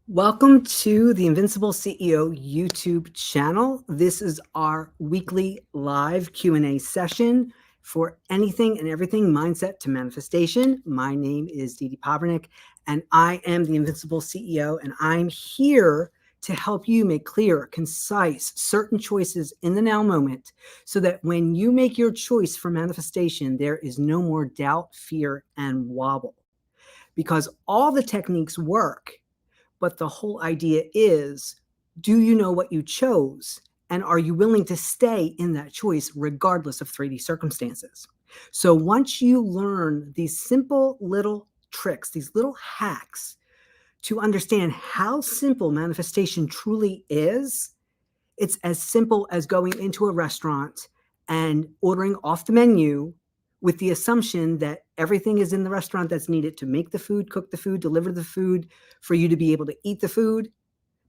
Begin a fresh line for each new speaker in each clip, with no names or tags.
Welcome to the Invincible CEO YouTube channel. This is our weekly live Q&A session for anything and everything mindset to manifestation. My name is Dede Powerniak, and I am the Invincible CEO, and I'm here to help you make clear, concise, certain choices in the now moment so that when you make your choice for manifestation, there is no more doubt, fear, and wobble. Because all the techniques work, but the whole idea is, do you know what you chose? And are you willing to stay in that choice regardless of 3D circumstances? So once you learn these simple little tricks, these little hacks to understand how simple manifestation truly is, it's as simple as going into a restaurant and ordering off the menu with the assumption that everything is in the restaurant that's needed to make the food, cook the food, deliver the food, for you to be able to eat the food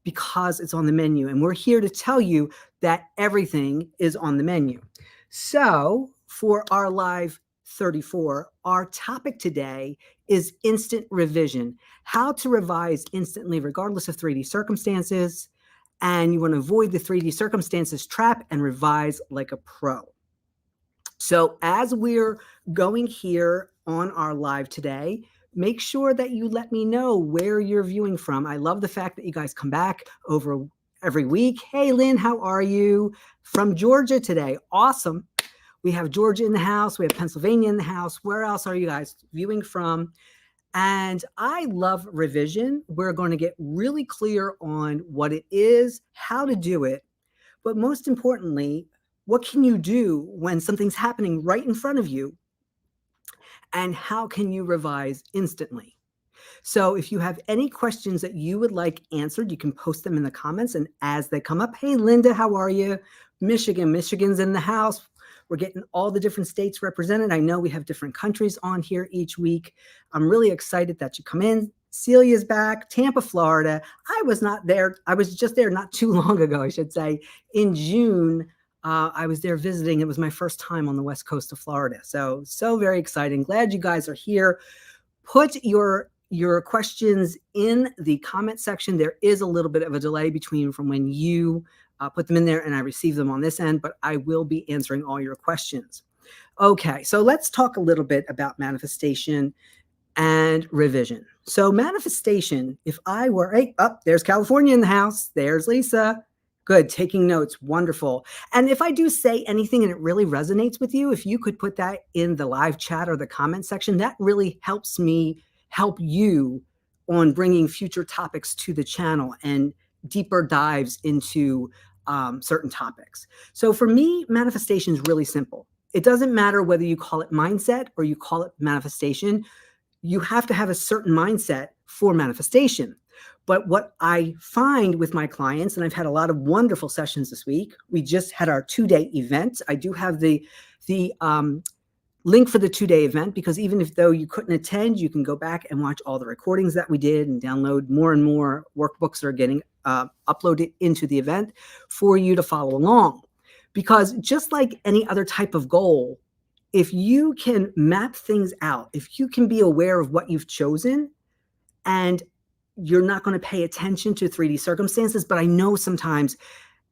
because it's on the menu. And we're here to tell you that everything is on the menu. So for our live 34, our topic today is instant revision, how to revise instantly regardless of 3D circumstances. And you want to avoid the 3D circumstances trap and revise like a pro. So as we're going here on our live today, make sure that you let me know where you're viewing from. I love the fact that you guys come back over every week. Hey, Lynn, how are you? From Georgia today. Awesome. We have Georgia in the house. We have Pennsylvania in the house. Where else are you guys viewing from? And I love revision. We're going to get really clear on what it is, how to do it, but most importantly, what can you do when something's happening right in front of you? And how can you revise instantly? So if you have any questions that you would like answered, you can post them in the comments. And as they come up, hey, Linda, how are you? Michigan's in the house. We're getting all the different states represented. I know we have different countries on here each week. I'm really excited that you come in. Celia's back, Tampa, Florida. I was not there. I was just there not too long ago, I should say. In June, I was there visiting. It was my first time on the west coast of Florida. So very exciting. Glad you guys are here. Put your questions in the comment section. There is a little bit of a delay between from when you put them in there and I receive them on this end, but I will be answering all your questions. Okay, so let's talk a little bit about manifestation and revision. So manifestation, if I were, hey, there's California in the house. There's Lisa. Good, taking notes, wonderful. And if I do say anything and it really resonates with you, if you could put that in the live chat or the comment section, that really helps me help you on bringing future topics to the channel and deeper dives into certain topics. So for me, manifestation is really simple. It doesn't matter whether you call it mindset or you call it manifestation. You have to have a certain mindset for manifestation. But what I find with my clients, and I've had a lot of wonderful sessions this week, we just had our 2-day event. I do have the link for the 2-day event, because even if though you couldn't attend, you can go back and watch all the recordings that we did and download more and more workbooks that are getting uploaded into the event for you to follow along. Because just like any other type of goal, if you can map things out, if you can be aware of what you've chosen, and you're not going to pay attention to 3D circumstances, but I know sometimes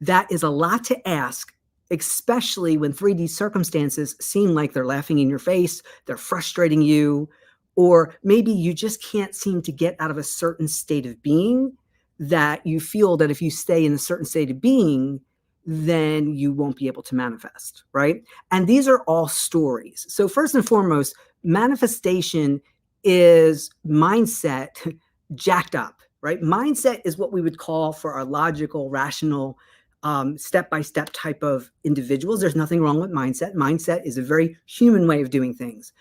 that is a lot to ask, especially when 3D circumstances seem like they're laughing in your face, they're frustrating you, or maybe you just can't seem to get out of a certain state of being that you feel that if you stay in a certain state of being, then you won't be able to manifest, right? And these are all stories. So first and foremost, manifestation is mindset jacked up, right? Mindset is what we would call for our logical, rational, step-by-step type of individuals. There's nothing wrong with mindset. Mindset is a very human way of doing things.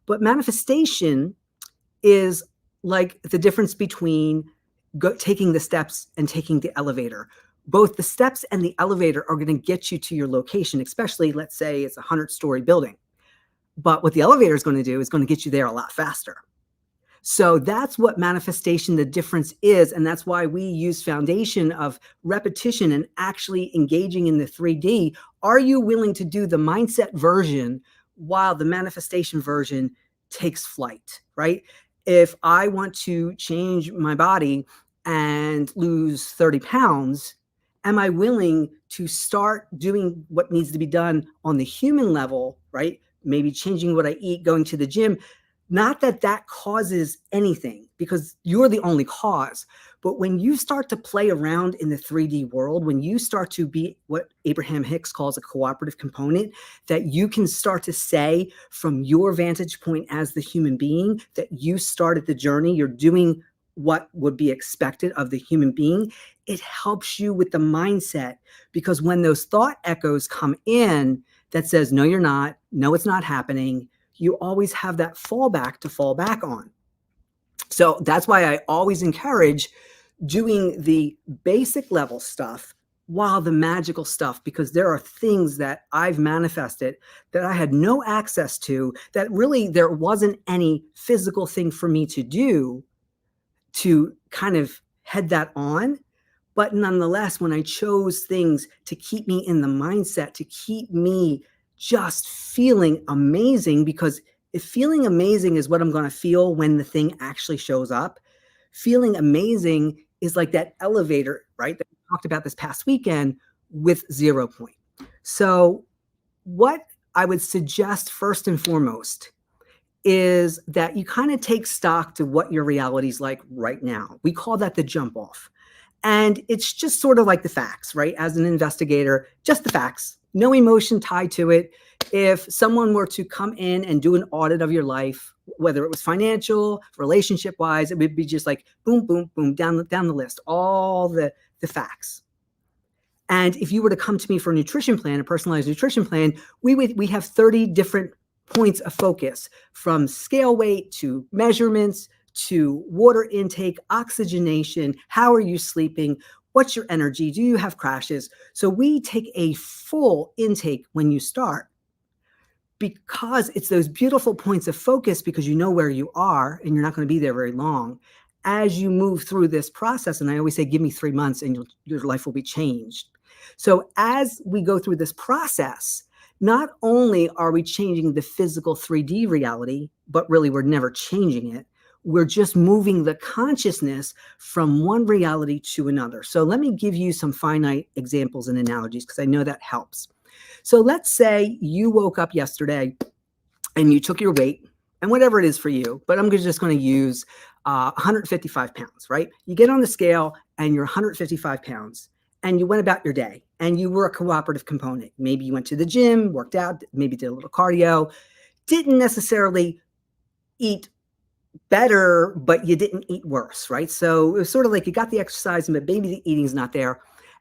But manifestation is like the difference between taking the steps and taking the elevator. Both the steps and the elevator are going to get you to your location, especially, let's say it's a 100-story building. But what the elevator is going to do is going to get you there a lot faster. So that's what manifestation, the difference is. And that's why we use foundation of repetition and actually engaging in the 3D. Are you willing to do the mindset version while the manifestation version takes flight, right? If I want to change my body and lose 30 pounds, am I willing to start doing what needs to be done on the human level, right? Maybe changing what I eat, going to the gym. Not that that causes anything, because you're the only cause. But when you start to play around in the 3D world, when you start to be what Abraham Hicks calls a cooperative component, that you can start to say from your vantage point as the human being that you started the journey, you're doing what would be expected of the human being, it helps you with the mindset. Because when those thought echoes come in that says, no, you're not, no, it's not happening, you always have that fallback to fall back on. So that's why I always encourage doing the basic level stuff while the magical stuff, because there are things that I've manifested that I had no access to, that really there wasn't any physical thing for me to do to kind of head that on. But nonetheless, when I chose things to keep me in the mindset, to keep me just feeling amazing, because if feeling amazing is what I'm going to feel when the thing actually shows up, feeling amazing is like that elevator, right, that we talked about this past weekend with 0 point. So what I would suggest first and foremost is that you kind of take stock to what your reality is like right now. We call that the jump off. And it's just sort of like the facts, right? As an investigator, just the facts, no emotion tied to it. If someone were to come in and do an audit of your life, whether it was financial, relationship wise, it would be just like boom, boom, boom, down the list, all the facts. And if you were to come to me for a nutrition plan, a personalized nutrition plan, we have 30 different points of focus, from scale weight to measurements to water intake, oxygenation, how are you sleeping, what's your energy, do you have crashes? So we take a full intake when you start, because it's those beautiful points of focus, because you know where you are and you're not going to be there very long. As you move through this process, and I always say, give me 3 months and your life will be changed. So as we go through this process, not only are we changing the physical 3D reality, but really we're never changing it. We're just moving the consciousness from one reality to another. So let me give you some finite examples and analogies, because I know that helps. So let's say you woke up yesterday and you took your weight, and whatever it is for you, but I'm just going to use 155 pounds, right? You get on the scale and you're 155 pounds. And you went about your day and you were a cooperative component. Maybe you went to the gym, worked out, maybe did a little cardio, didn't necessarily eat better, but you didn't eat worse, right? So it was sort of like you got the exercise, but maybe the eating's not there.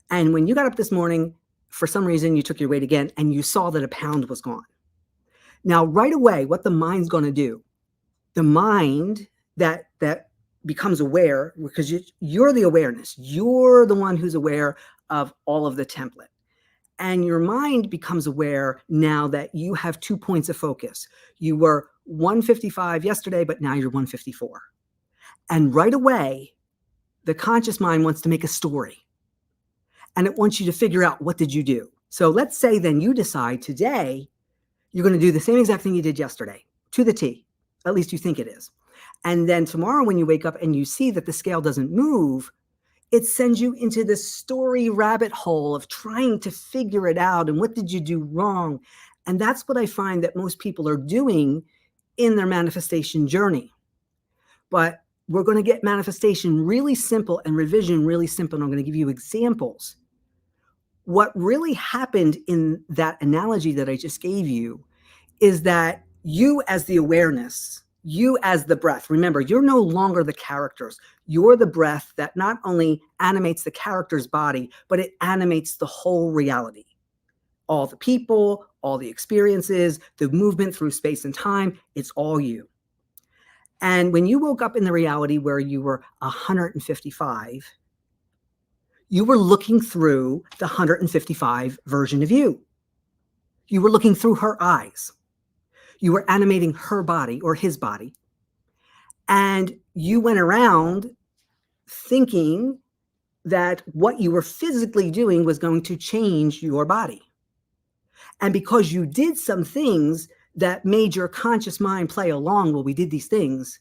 And when you got up this morning, for some reason, you took your weight again and you saw that a pound was gone. Now, right away, what the mind's going to do, the mind that becomes aware, because you're the awareness, you're the one who's aware of all of the template. And your mind becomes aware now that you have 2 points of focus. You were 155 yesterday, but now you're 154. And right away, the conscious mind wants to make a story. And it wants you to figure out, what did you do? So let's say then you decide today, you're going to do the same exact thing you did yesterday, to the T. At least you think it is. And then tomorrow when you wake up and you see that the scale doesn't move, it sends you into this story rabbit hole of trying to figure it out. And what did you do wrong? And that's what I find that most people are doing in their manifestation journey. But we're going to get manifestation really simple and revision really simple. And I'm going to give you examples. What really happened in that analogy that I just gave you is that you as the awareness, you as the breath, remember, you're no longer the characters. You're the breath that not only animates the character's body, but it animates the whole reality. All the people, all the experiences, the movement through space and time, it's all you. And when you woke up in the reality where you were 155, you were looking through the 155 version of you. You were looking through her eyes. You were animating her body or his body. And you went around thinking that what you were physically doing was going to change your body. And because you did some things that made your conscious mind play along, well, we did these things,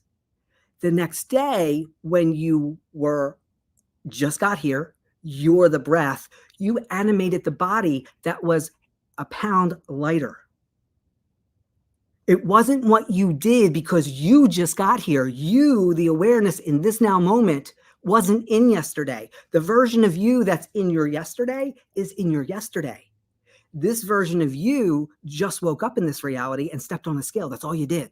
the next day when you were just got here. You're the breath. You animated the body that was a pound lighter. It wasn't what you did because you just got here. You, the awareness in this now moment, wasn't in yesterday. The version of you that's in your yesterday is in your yesterday. This version of you just woke up in this reality and stepped on a scale. That's all you did.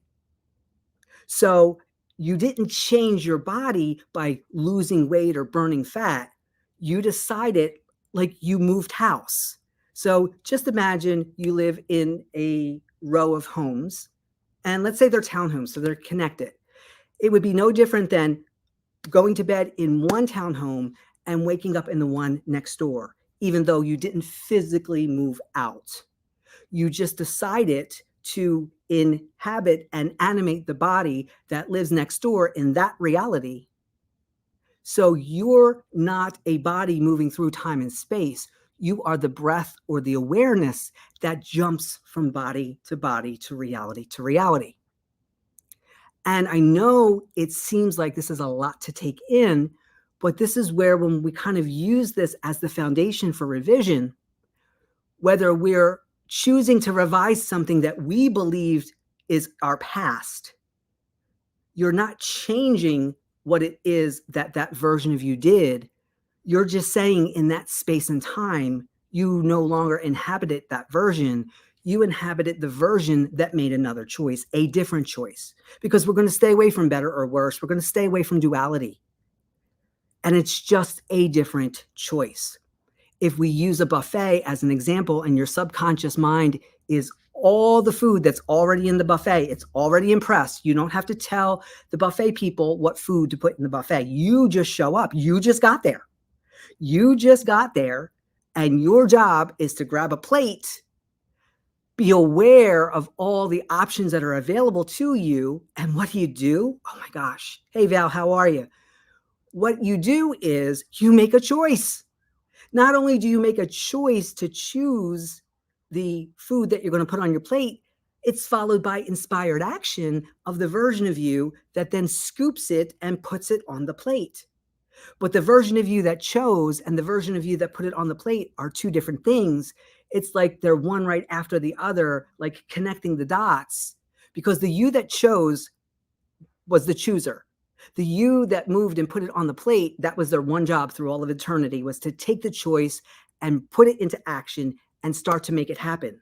So you didn't change your body by losing weight or burning fat. You decided, like, you moved house. So just imagine you live in a row of homes, and let's say they're townhomes, so they're connected. It would be no different than going to bed in one townhome and waking up in the one next door, even though you didn't physically move out. You just decided to inhabit and animate the body that lives next door in that reality. So you're not a body moving through time and space. You are the breath or the awareness that jumps from body to reality to reality. And I know it seems like this is a lot to take in, but this is where, when we kind of use this as the foundation for revision, whether we're choosing to revise something that we believed is our past, you're not changing what it is that that version of you did. You're just saying in that space and time, you no longer inhabited that version. You inhabited the version that made another choice, a different choice, because we're going to stay away from better or worse. We're going to stay away from duality. And it's just a different choice. If we use a buffet as an example, and your subconscious mind is all the food that's already in the buffet, it's already impressed. You don't have to tell the buffet people what food to put in the buffet. You just show up. You just got there. You just got there, and your job is to grab a plate, be aware of all the options that are available to you. And what do you do? Oh my gosh. Hey, Val, how are you? What you do is you make a choice. Not only do you make a choice to choose the food that you're going to put on your plate, it's followed by inspired action of the version of you that then scoops it and puts it on the plate. But the version of you that chose and the version of you that put it on the plate are two different things. It's like they're one right after the other, like connecting the dots, because the you that chose was the chooser. The you that moved and put it on the plate, that was their one job through all of eternity, was to take the choice and put it into action and start to make it happen.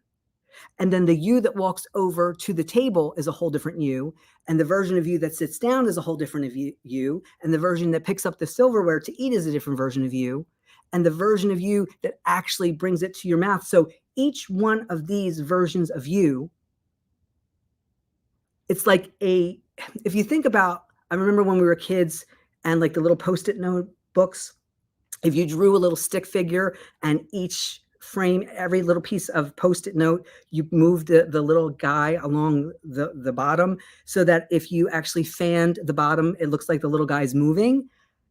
And then the you that walks over to the table is a whole different you. And the version of you that sits down is a whole different of you. And the version that picks up the silverware to eat is a different version of you. And the version of you that actually brings it to your mouth. So each one of these versions of you, it's like if you think about, I remember when we were kids and like the little Post-it note books, if you drew a little stick figure and each frame, every little piece of Post-it note, you moved the little guy along the bottom so that if you actually fanned the bottom, it looks like the little guy's moving.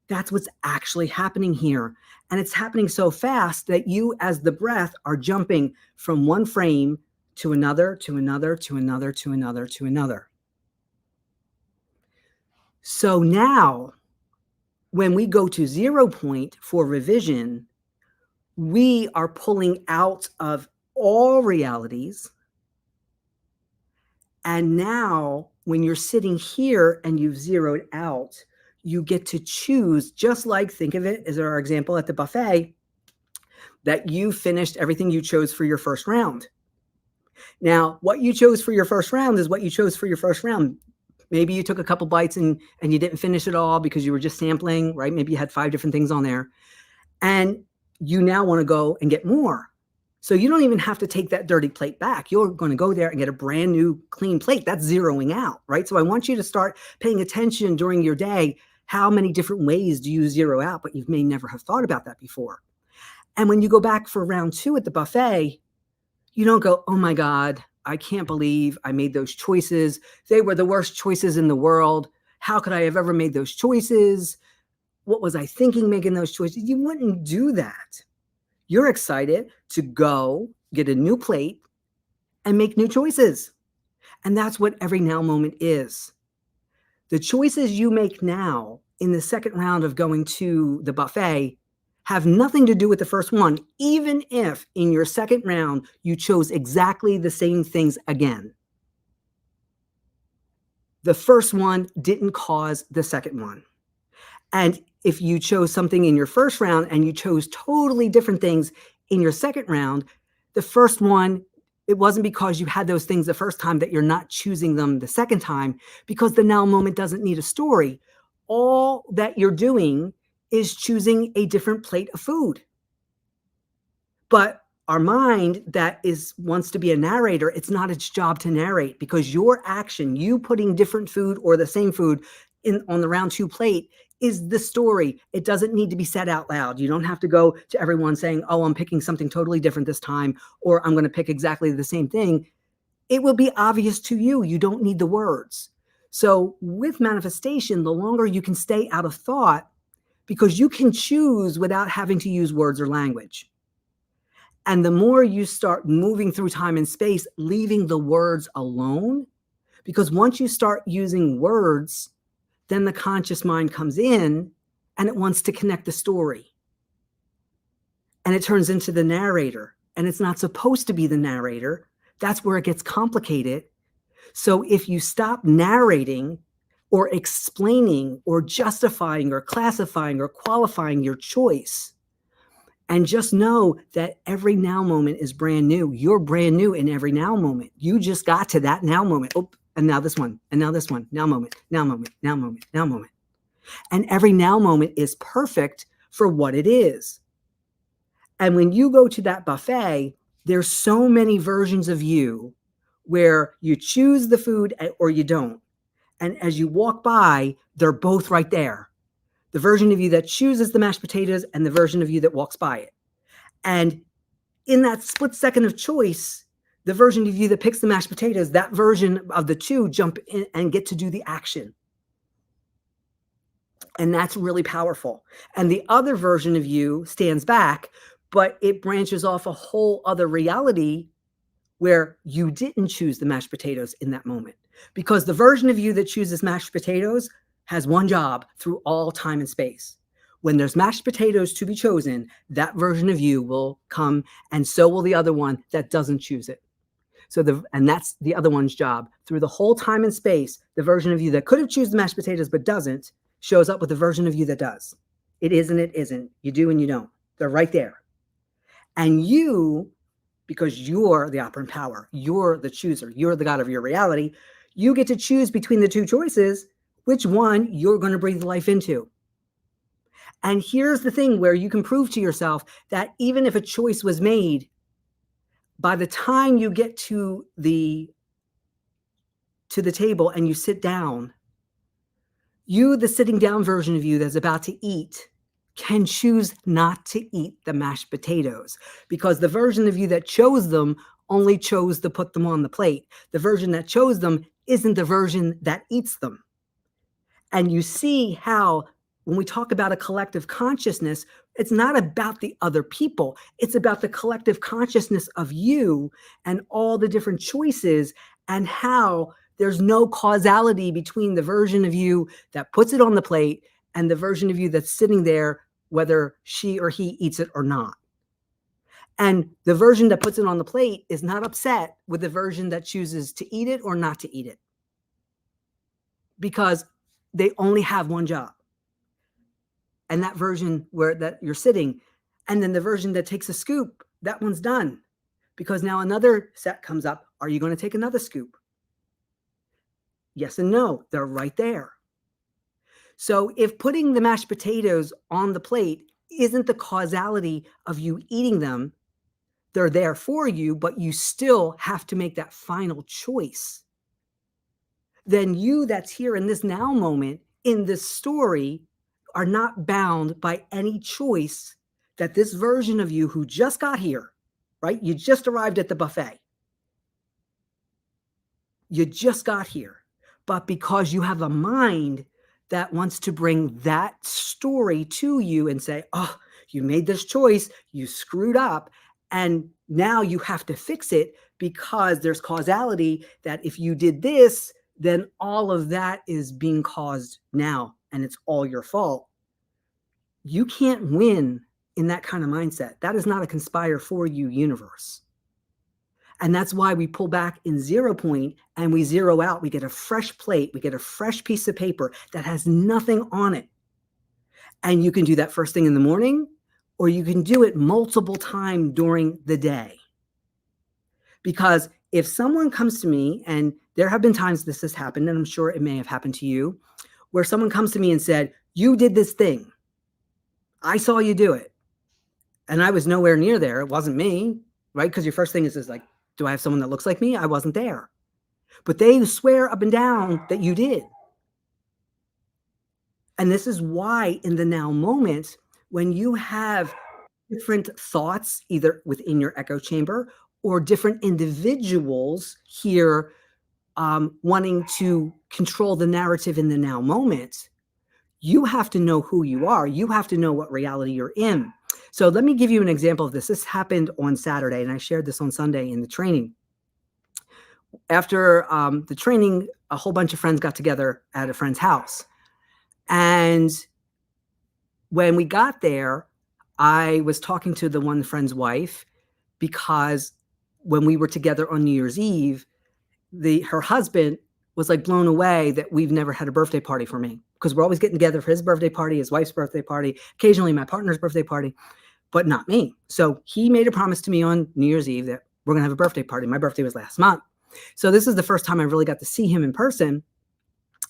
That's what's actually happening here. And it's happening so fast that you, as the breath, are jumping from one frame to another, to another, to another, to another, to another. So now, when we go to 0 point for revision, we are pulling out of all realities. And now, when you're sitting here and you've zeroed out, you get to choose, just like, think of it as our example at the buffet, that you finished everything you chose for your first round. Now, what you chose for your first round is what you chose for your first round. Maybe you took a couple bites and you didn't finish it all because you were just sampling, right? Maybe you had 5 different things on there. And you now want to go and get more. So you don't even have to take that dirty plate back. You're going to go there and get a brand new clean plate. That's zeroing out, right? So I want you to start paying attention during your day. How many different ways do you zero out? But you may never have thought about that before. And when you go back for round 2 at the buffet, you don't go, oh my God, I can't believe I made those choices. They were the worst choices in the world. How could I have ever made those choices? What was I thinking making those choices? You wouldn't do that. You're excited to go get a new plate and make new choices. And that's what every now moment is. The choices you make now in the second round of going to the buffet have nothing to do with the first one, even if in your second round you chose exactly the same things again. The first one didn't cause the second one. And if you chose something in your first round and you chose totally different things in your second round, the first one, it wasn't because you had those things the first time that you're not choosing them the second time, because the now moment doesn't need a story. All that you're doing is choosing a different plate of food. But our mind that wants to be a narrator, it's not its job to narrate, because your action, you putting different food or the same food on the round 2 plate, is the story. It doesn't need to be said out loud. You don't have to go to everyone saying, oh, I'm picking something totally different this time, or I'm going to pick exactly the same thing. It will be obvious to you. You don't need the words. So with manifestation, the longer you can stay out of thought, because you can choose without having to use words or language. And the more you start moving through time and space, leaving the words alone, because once you start using words, then the conscious mind comes in and it wants to connect the story. And it turns into the narrator. And it's not supposed to be the narrator. That's where it gets complicated. So if you stop narrating or explaining or justifying or classifying or qualifying your choice, and just know that every now moment is brand new. You're brand new in every now moment. You just got to that now moment. Oh, and now this one, and now this one, now moment, now moment, now moment, now moment. And every now moment is perfect for what it is. And when you go to that buffet, there's so many versions of you where you choose the food or you don't. And as you walk by, they're both right there. The version of you that chooses the mashed potatoes and the version of you that walks by it. And in that split second of choice, the version of you that picks the mashed potatoes, that version of the two jump in and get to do the action. And that's really powerful. And the other version of you stands back, but it branches off a whole other reality where you didn't choose the mashed potatoes in that moment. Because the version of you that chooses mashed potatoes has one job through all time and space. When there's mashed potatoes to be chosen, that version of you will come, and so will the other one that doesn't choose it. And that's the other one's job. Through the whole time and space, the version of you that could have chosen the mashed potatoes but doesn't shows up with the version of you that does. It is and it isn't. You do and you don't. They're right there. And you, because you're the operant power, you're the chooser, you're the God of your reality, you get to choose between the two choices which one you're going to breathe life into. And here's the thing where you can prove to yourself that even if a choice was made, by the time you get to the table and you sit down, you, the sitting down version of you that's about to eat, can choose not to eat the mashed potatoes, because the version of you that chose them only chose to put them on the plate. The version that chose them isn't the version that eats them. And you see how when we talk about a collective consciousness, it's not about the other people. It's about the collective consciousness of you and all the different choices, and how there's no causality between the version of you that puts it on the plate and the version of you that's sitting there, whether she or he eats it or not. And the version that puts it on the plate is not upset with the version that chooses to eat it or not to eat it, because they only have one job. And that version that you're sitting, and then the version that takes a scoop, that one's done, because now another set comes up. Are you going to take another scoop? Yes and no. They're right there. So if putting the mashed potatoes on the plate isn't the causality of you eating them, they're there for you, but you still have to make that final choice. Then you that's here in this now moment, in this story, are not bound by any choice that this version of you who just got here, right? You just arrived at the buffet. You just got here. But because you have a mind that wants to bring that story to you and say, oh, you made this choice, you screwed up, and now you have to fix it because there's causality that if you did this, then all of that is being caused now, and it's all your fault. You can't win in that kind of mindset. That is not a conspire for you universe. And that's why we pull back in 0 point and we zero out. We get a fresh plate. We get a fresh piece of paper that has nothing on it. And you can do that first thing in the morning, or you can do it multiple times during the day. Because if someone comes to me, and there have been times this has happened, and I'm sure it may have happened to you, where someone comes to me and said, you did this thing. I saw you do it. And I was nowhere near there. It wasn't me, right? Because your first thing is like, do I have someone that looks like me? I wasn't there. But they swear up and down that you did. And this is why in the now moment, when you have different thoughts, either within your echo chamber or different individuals here wanting to control the narrative in the now moment, you have to know who you are. You have to know what reality you're in. So let me give you an example of this. This happened on Saturday, and I shared this on Sunday in the training. After the training, a whole bunch of friends got together at a friend's house. And when we got there, I was talking to the one friend's wife, because when we were together on New Year's Eve, her husband was like blown away that we've never had a birthday party for me, because we're always getting together for his birthday party, his wife's birthday party, occasionally my partner's birthday party, but not me. So he made a promise to me on New Year's Eve that we're going to have a birthday party. My birthday was last month. So this is the first time I really got to see him in person.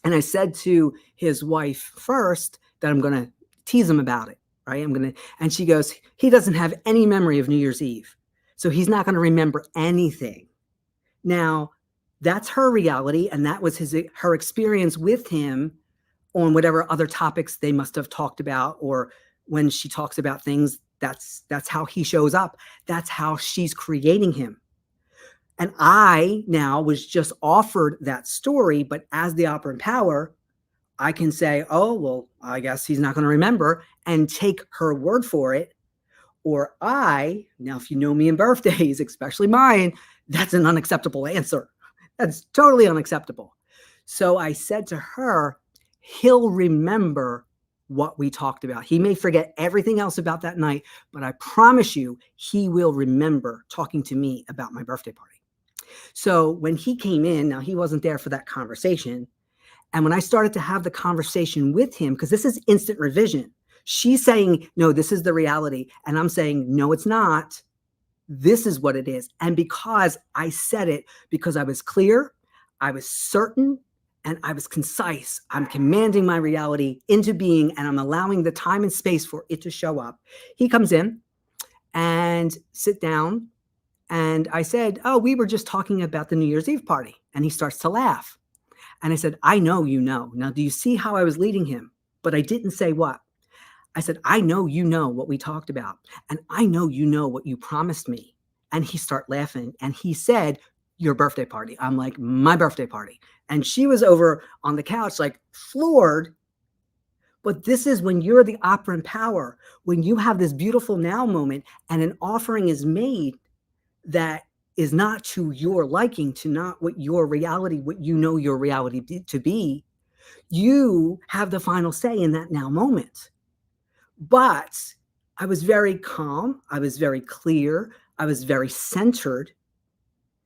And I said to his wife first that I'm going to tease him about it, right? And she goes, he doesn't have any memory of New Year's Eve. So he's not going to remember anything. Now, that's her reality, and that was her experience with him on whatever other topics they must have talked about, or when she talks about things, that's how he shows up. That's how she's creating him. And I now was just offered that story, but as the operant power, I can say, oh, well, I guess he's not going to remember, and take her word for it. Or now, if you know me in birthdays, especially mine, that's an unacceptable answer. That's totally unacceptable. So I said to her, he'll remember what we talked about. He may forget everything else about that night, but I promise you, he will remember talking to me about my birthday party. So when he came in, now he wasn't there for that conversation. And when I started to have the conversation with him, because this is instant revision, she's saying, no, this is the reality. And I'm saying, no, it's not. This is what it is. And because I said it, because I was clear, I was certain, and I was concise, I'm commanding my reality into being, and I'm allowing the time and space for it to show up. He comes in and sit down. And I said, oh, we were just talking about the New Year's Eve party. And he starts to laugh. And I said, I know you know. Now, do you see how I was leading him? But I didn't say what. I said, I know you know what we talked about. And I know you know what you promised me. And he started laughing. And he said, your birthday party. I'm like, my birthday party. And she was over on the couch, like floored. But this is when you're the operant power, when you have this beautiful now moment and an offering is made that is not to your liking, to not what your reality, what you know your reality to be, you have the final say in that now moment. But I was very calm. I was very clear. I was very centered,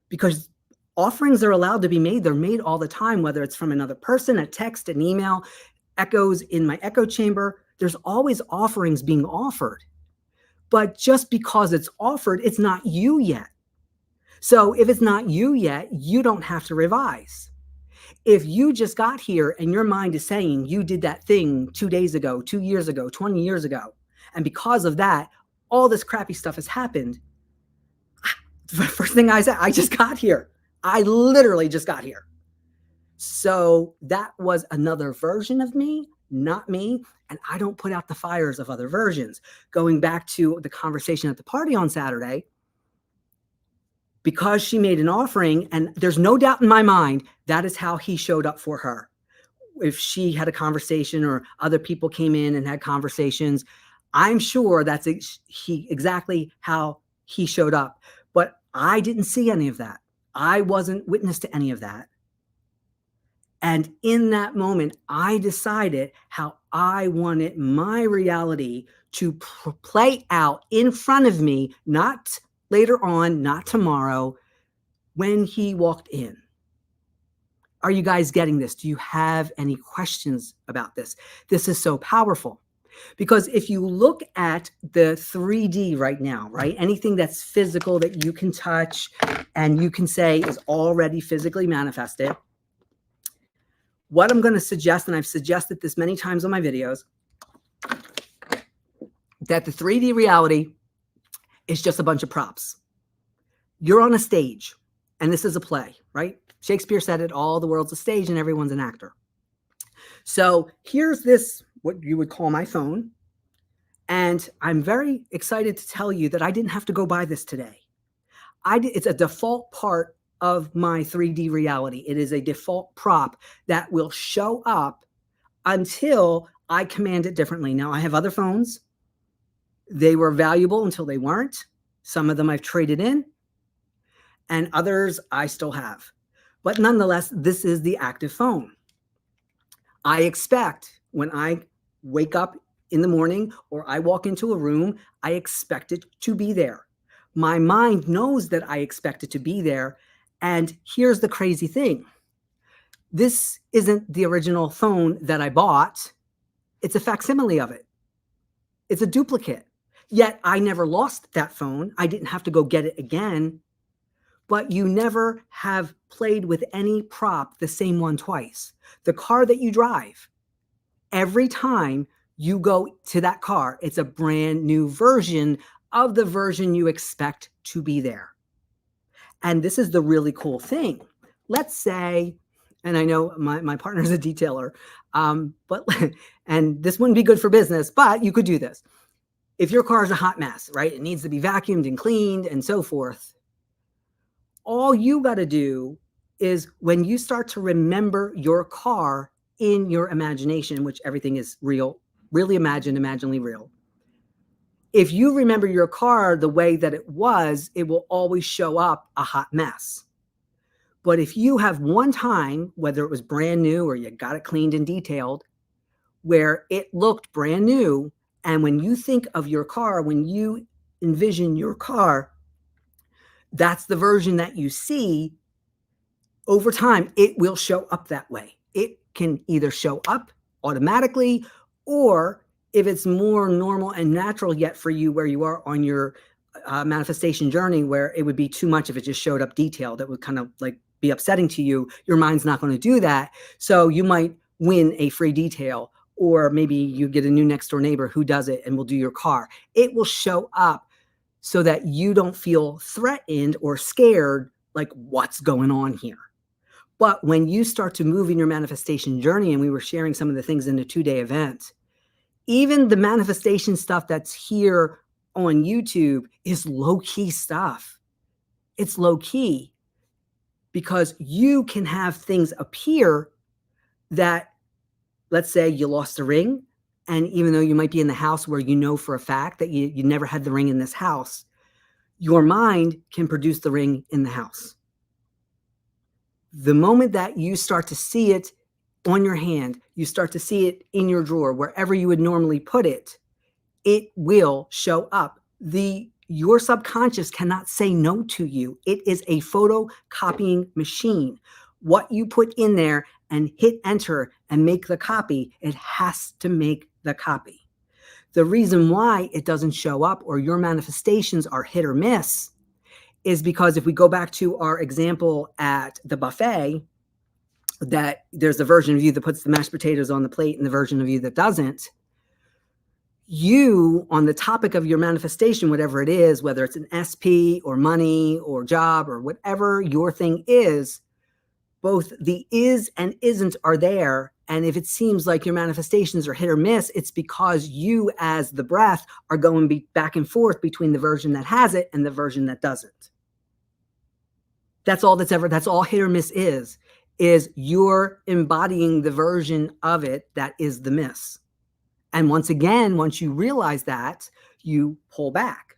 because offerings are allowed to be made. They're made all the time, whether it's from another person, a text, an email, echoes in my echo chamber. There's always offerings being offered. But just because it's offered, it's not you yet. So if it's not you yet, you don't have to revise. If you just got here and your mind is saying you did that thing 2 days ago, 2 years ago, 20 years ago, and because of that, all this crappy stuff has happened. The first thing I said, I just got here. I literally just got here. So that was another version of me, not me. And I don't put out the fires of other versions. Going back to the conversation at the party on Saturday, because she made an offering, and there's no doubt in my mind, that is how he showed up for her. If she had a conversation or other people came in and had conversations, I'm sure that's exactly how he showed up. But I didn't see any of that. I wasn't witness to any of that. And in that moment, I decided how I wanted my reality to play out in front of me, not later on, not tomorrow, when he walked in. Are you guys getting this? Do you have any questions about this? This is so powerful. Because if you look at the 3D right now, right, anything that's physical that you can touch and you can say is already physically manifested, what I'm going to suggest, and I've suggested this many times on my videos, that the 3D reality is just a bunch of props. You're on a stage, and this is a play, right? Shakespeare said it, all the world's a stage and everyone's an actor. So here's this, what you would call my phone. And I'm very excited to tell you that I didn't have to go buy this today. It's a default part of my 3D reality. It is a default prop that will show up until I command it differently. Now, I have other phones. They were valuable until they weren't. Some of them I've traded in, and others I still have. But nonetheless, this is the active phone. I expect when I wake up in the morning or I walk into a room, I expect it to be there. My mind knows that I expect it to be there. And here's the crazy thing. This isn't the original phone that I bought. It's a facsimile of it. It's a duplicate. Yet I never lost that phone. I didn't have to go get it again. But you never have played with any prop the same one twice. The car that you drive, every time you go to that car, it's a brand new version of the version you expect to be there. And this is the really cool thing. Let's say, and I know my partner's a detailer, but and this wouldn't be good for business, but you could do this. If your car is a hot mess, right? It needs to be vacuumed and cleaned and so forth. All you got to do is when you start to remember your car in your imagination, which everything is real, really imagined, imaginally real. If you remember your car the way that it was, it will always show up a hot mess. But if you have one time, whether it was brand new or you got it cleaned and detailed, where it looked brand new, and when you think of your car, when you envision your car, that's the version that you see. Over time, it will show up that way. It can either show up automatically, or if it's more normal and natural yet for you where you are on your manifestation journey, where it would be too much if it just showed up detailed, that would kind of like be upsetting to you. Your mind's not going to do that. So you might win a free detail, or maybe you get a new next door neighbor who does it and will do your car. It will show up so that you don't feel threatened or scared, like what's going on here. But when you start to move in your manifestation journey, and we were sharing some of the things in the 2-day event, even the manifestation stuff that's here on YouTube is low-key stuff. It's low-key because you can have things appear that, let's say you lost a ring, and even though you might be in the house where you know for a fact that you never had the ring in this house, your mind can produce the ring in the house. The moment that you start to see it on your hand, you start to see it in your drawer, wherever you would normally put it, it will show up. Your subconscious cannot say no to you. It is a photocopying machine. What you put in there and hit enter and make the copy, it has to make the copy. The reason why it doesn't show up or your manifestations are hit or miss is because if we go back to our example at the buffet, that there's a version of you that puts the mashed potatoes on the plate and the version of you that doesn't. You, on the topic of your manifestation, whatever it is, whether it's an SP or money or job or whatever your thing is, both the is and isn't are there. And if it seems like your manifestations are hit or miss, it's because you, as the breath, are going back and forth between the version that has it and the version that doesn't. That's all that's all hit or miss is you're embodying the version of it that is the miss. And once again, once you realize that, you pull back.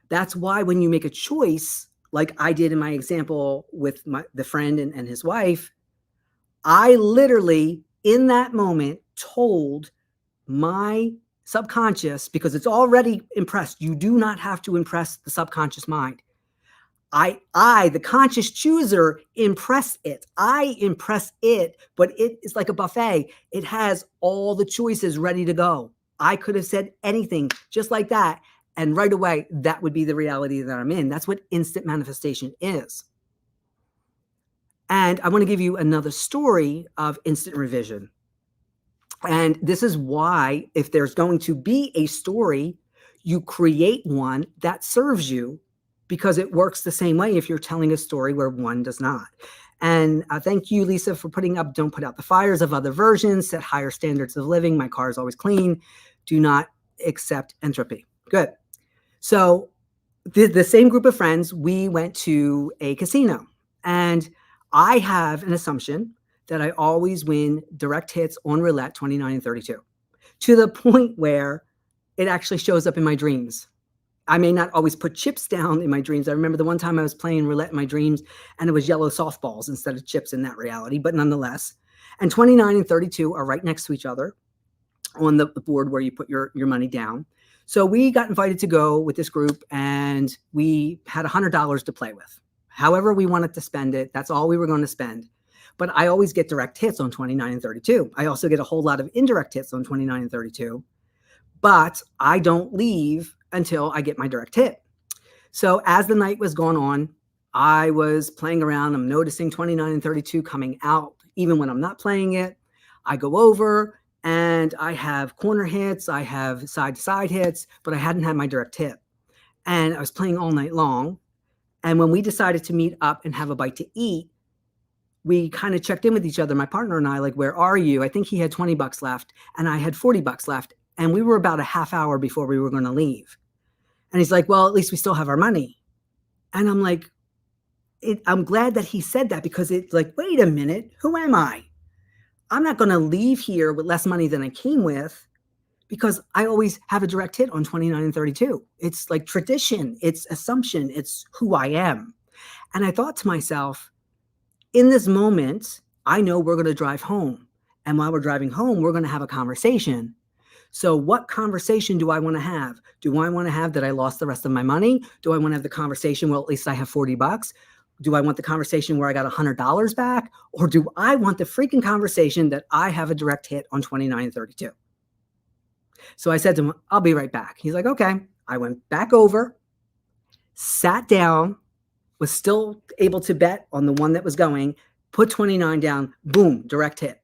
That's why when you make a choice, like I did in my example with the friend and his wife, I literally, in that moment, told my subconscious, because it's already impressed. You do not have to impress the subconscious mind. The conscious chooser, impress it. I impress it, but it is like a buffet. It has all the choices ready to go. I could have said anything just like that. And right away, that would be the reality that I'm in. That's what instant manifestation is. And I want to give you another story of instant revision. And this is why, if there's going to be a story, you create one that serves you, because it works the same way if you're telling a story where one does not. And thank you, Lisa, for putting up "Don't put out the fires" of other versions, set higher standards of living. My car is always clean. Do not accept entropy. Good. So the same group of friends, we went to a casino. And I have an assumption that I always win direct hits on roulette 29 and 32, to the point where it actually shows up in my dreams. I may not always put chips down in my dreams. I remember the one time I was playing roulette in my dreams and it was yellow softballs instead of chips in that reality, but nonetheless. And 29 and 32 are right next to each other on the board where you put your money down. So we got invited to go with this group and we had $100 to play with. However we wanted to spend it, that's all we were going to spend. But I always get direct hits on 29 and 32. I also get a whole lot of indirect hits on 29 and 32. But I don't leave until I get my direct hit. So as the night was going on, I was playing around. I'm noticing 29 and 32 coming out. Even when I'm not playing it, I go over and I have corner hits. I have side-to-side hits, but I hadn't had my direct hit. And I was playing all night long. And when we decided to meet up and have a bite to eat, we kind of checked in with each other, my partner and I, like, where are you? I think he had 20 bucks left and I had 40 bucks left. And we were about a half hour before we were going to leave. And he's like, well, at least we still have our money. And I'm like, I'm glad that he said that, because it's like, wait a minute, who am I? I'm not going to leave here with less money than I came with, because I always have a direct hit on 29 and 32. It's like tradition. It's assumption. It's who I am. And I thought to myself, in this moment, I know we're going to drive home. And while we're driving home, we're going to have a conversation. So what conversation do I want to have? Do I want to have that I lost the rest of my money? Do I want to have the conversation, well, at least I have 40 bucks? Do I want the conversation where I got $100 back? Or do I want the freaking conversation that I have a direct hit on 29 and 32? So I said to him, I'll be right back. He's like, okay. I went back over, sat down, was still able to bet on the one that was going, put 29 down, boom, direct hit.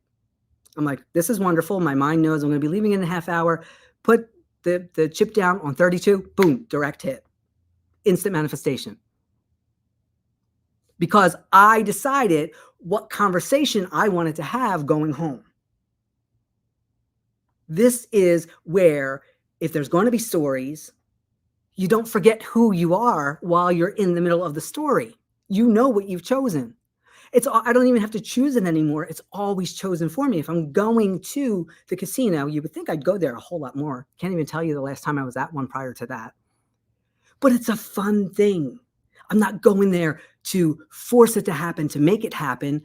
I'm like, this is wonderful. My mind knows I'm going to be leaving in a half hour. Put the chip down on 32, boom, direct hit. Instant manifestation. Because I decided what conversation I wanted to have going home. This is where, if there's going to be stories, you don't forget who you are while you're in the middle of the story. You know what you've chosen. I don't even have to choose it anymore. It's always chosen for me. If I'm going to the casino, you would think I'd go there a whole lot more. Can't even tell you the last time I was at one prior to that. But it's a fun thing. I'm not going there to force it to happen, to make it happen.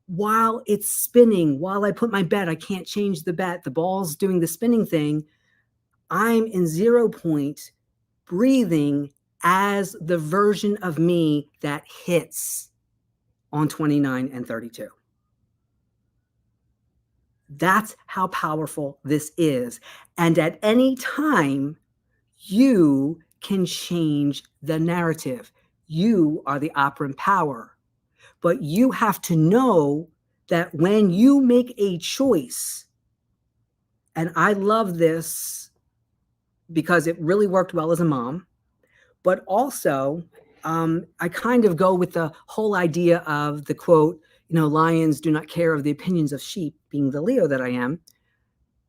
While it's spinning, while I put my bet, I can't change the bet. The ball's doing the spinning thing. I'm in 0 point, breathing as the version of me that hits on 29 and 32. That's how powerful this is. And at any time, you can change the narrative. You are the operant power. But you have to know that when you make a choice, and I love this because it really worked well as a mom, but also I kind of go with the whole idea of the quote, lions do not care of the opinions of sheep, being the Leo that I am,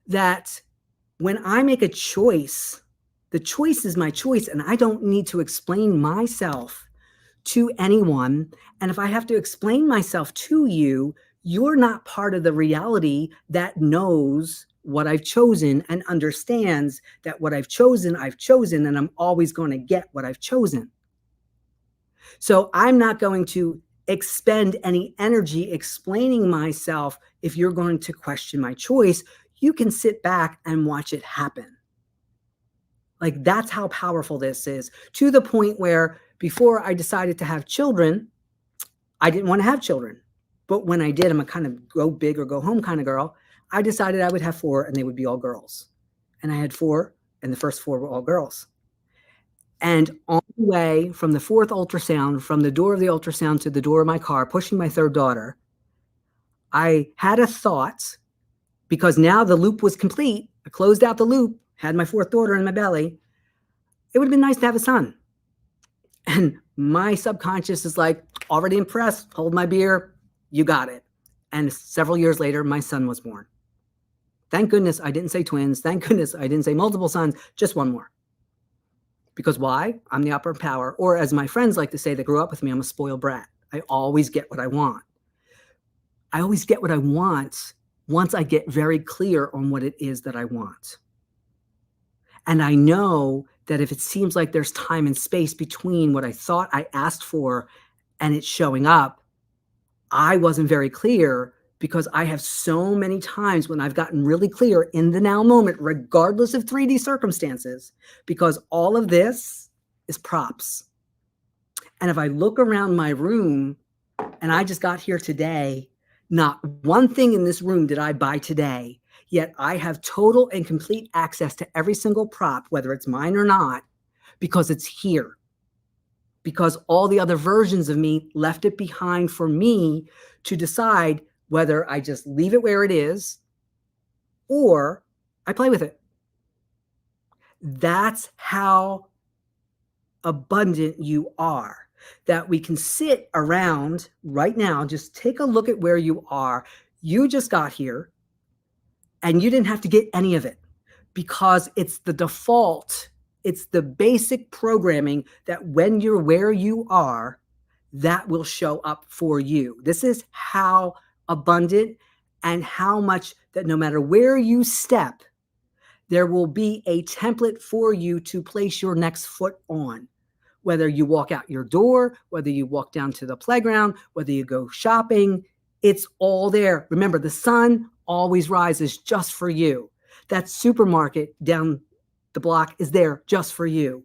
that when I make a choice, the choice is my choice, and I don't need to explain myself to anyone. And if I have to explain myself to you, you're not part of the reality that knows what I've chosen and understands that what I've chosen, and I'm always going to get what I've chosen. So I'm not going to expend any energy explaining myself if you're going to question my choice. You can sit back and watch it happen. Like, that's how powerful this is, to the point where before I decided to have children, I didn't want to have children. But when I did, I'm a kind of go big or go home kind of girl. I decided I would have 4 and they would be all girls. And I had 4, and the first 4 were all girls. And on the way from the 4th ultrasound, from the door of the ultrasound to the door of my car, pushing my 3rd daughter, I had a thought, because now the loop was complete. I closed out the loop, had my 4th daughter in my belly. It would have been nice to have a son. And my subconscious is like, already impressed, hold my beer, you got it. And several years later, my son was born. Thank goodness I didn't say twins. Thank goodness I didn't say multiple sons, just one more. Because why? I'm the upper power. Or as my friends like to say that grew up with me, I'm a spoiled brat. I always get what I want. I always get what I want once I get very clear on what it is that I want. And I know that if it seems like there's time and space between what I thought I asked for and it showing up, I wasn't very clear, because I have so many times when I've gotten really clear in the now moment, regardless of 3D circumstances, because all of this is props. And if I look around my room, and I just got here today, not one thing in this room did I buy today, yet I have total and complete access to every single prop, whether it's mine or not, because it's here. Because all the other versions of me left it behind for me to decide whether I just leave it where it is or I play with it. That's how abundant you are, that we can sit around right now, just take a look at where you are. You just got here and you didn't have to get any of it, because it's the default. It's the basic programming that when you're where you are, that will show up for you. This is how abundant and how much that no matter where you step, there will be a template for you to place your next foot on. Whether you walk out your door, whether you walk down to the playground, whether you go shopping, it's all there. Remember, the sun always rises just for you. That supermarket down the block is there just for you.